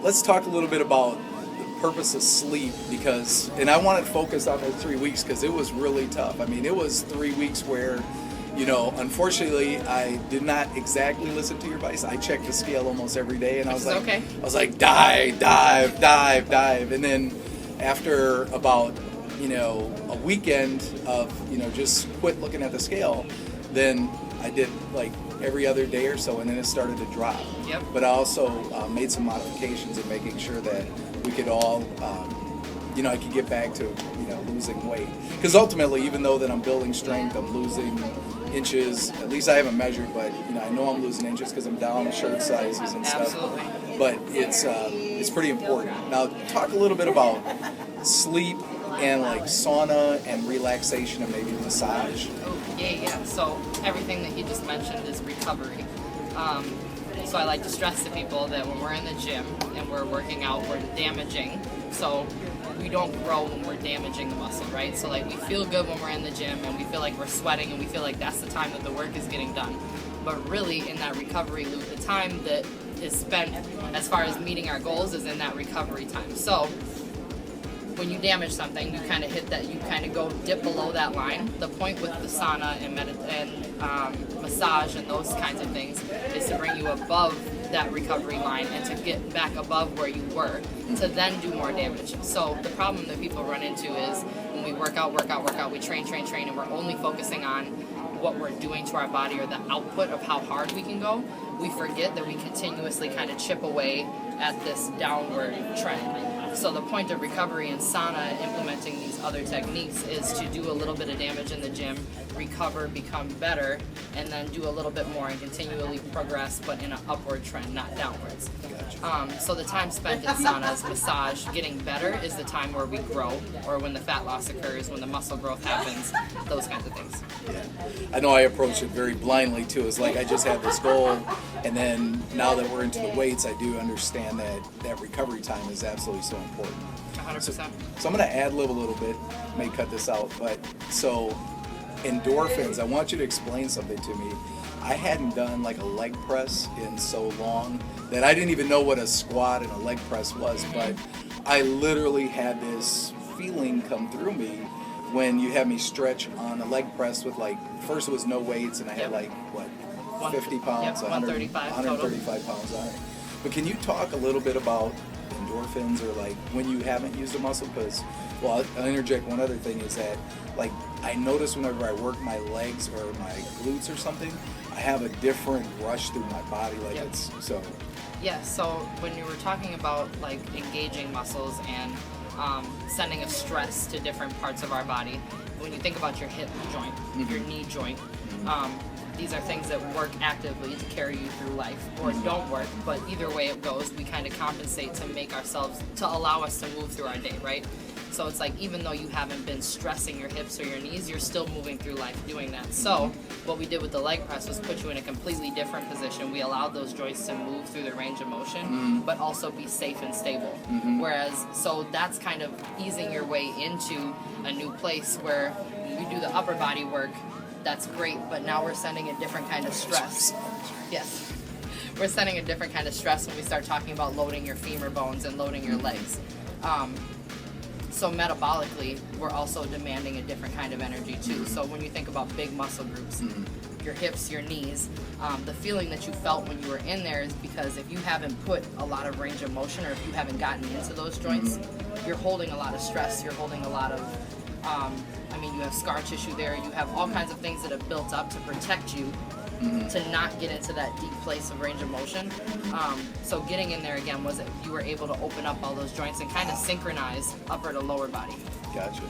Let's talk a little bit about the purpose of sleep because, and I want to focus on those 3 weeks because it was really tough. I mean, it was 3 weeks where, unfortunately, I did not exactly listen to your advice. I checked the scale almost every day, and I was like, dive, dive, dive, dive, and then after about a weekend of just quit looking at the scale, then I did like every other day or so, and then it started to drop. Yep. But I also made some modifications in making sure that we could all, I could get back to losing weight. Because ultimately, even though that I'm building strength, I'm losing inches. At least I haven't measured, but I know I'm losing inches because I'm down shirt sizes and stuff. Absolutely. But it's pretty important. Now, talk a little bit about sleep and like sauna and relaxation and maybe massage. Oh, yeah. So everything that you just mentioned is recovery. So I like to stress to people that when we're in the gym and we're working out, we're damaging. So we don't grow when we're damaging the muscle, right? So like we feel good when we're in the gym and we feel like we're sweating and we feel like that's the time that the work is getting done. But really in that recovery loop, the time that is spent as far as meeting our goals is in that recovery time. So when you damage something, you kind of hit that, you kind of go dip below that line. The point with the sauna and massage and those kinds of things is to bring you above that recovery line and to get back above where you were to then do more damage. So the problem that people run into is when we work out, we train, and we're only focusing on what we're doing to our body or the output of how hard we can go, we forget that we continuously kind of chip away at this downward trend. So the point of recovery in sauna, implementing these other techniques, is to do a little bit of damage in the gym, recover, become better, and then do a little bit more and continually progress, but in an upward trend, not downwards. So the time spent in saunas, massage, getting better is the time where we grow, or when the fat loss occurs, when the muscle growth happens, those kinds of things. Yeah, I know I approach it very blindly too. It's like I just had this goal, and then now that we're into the weights, I do understand that recovery time is absolutely so important. 100%. So I'm going to ad-lib a little bit, may cut this out, but so endorphins, I want you to explain something to me. I hadn't done like a leg press in so long that I didn't even know what a squat and a leg press was, but I literally had this feeling come through me when you had me stretch on a leg press with like, first it was no weights and I had like, 50 pounds, 135 pounds on it. But can you talk a little bit about endorphins or like when you haven't used a muscle? Because, well, I'll interject one other thing is that like I notice whenever I work my legs or my glutes or something, I have a different rush through my body. Like it's so. Yeah, so when you were talking about like engaging muscles and sending a stress to different parts of our body, when you think about your hip joint, your knee joint, these are things that work actively to carry you through life or don't work, but either way it goes, we kind of compensate to make ourselves, to allow us to move through our day, right? So it's like even though you haven't been stressing your hips or your knees, you're still moving through life doing that. So what we did with the leg press was put you in a completely different position. We allowed those joints to move through the range of motion, but also be safe and stable. Whereas, so that's kind of easing your way into a new place where you do the upper body work. That's great, but now we're sending a different kind of stress. Yes. We're sending a different kind of stress when we start talking about loading your femur bones and loading your legs. So metabolically, we're also demanding a different kind of energy too. So when you think about big muscle groups, your hips, your knees, the feeling that you felt when you were in there is because if you haven't put a lot of range of motion or if you haven't gotten into those joints, you're holding a lot of stress, you're holding a lot of you have scar tissue there, you have all kinds of things that have built up to protect you to not get into that deep place of range of motion. So getting in there again was that you were able to open up all those joints and kind of synchronize upper to lower body. Gotcha.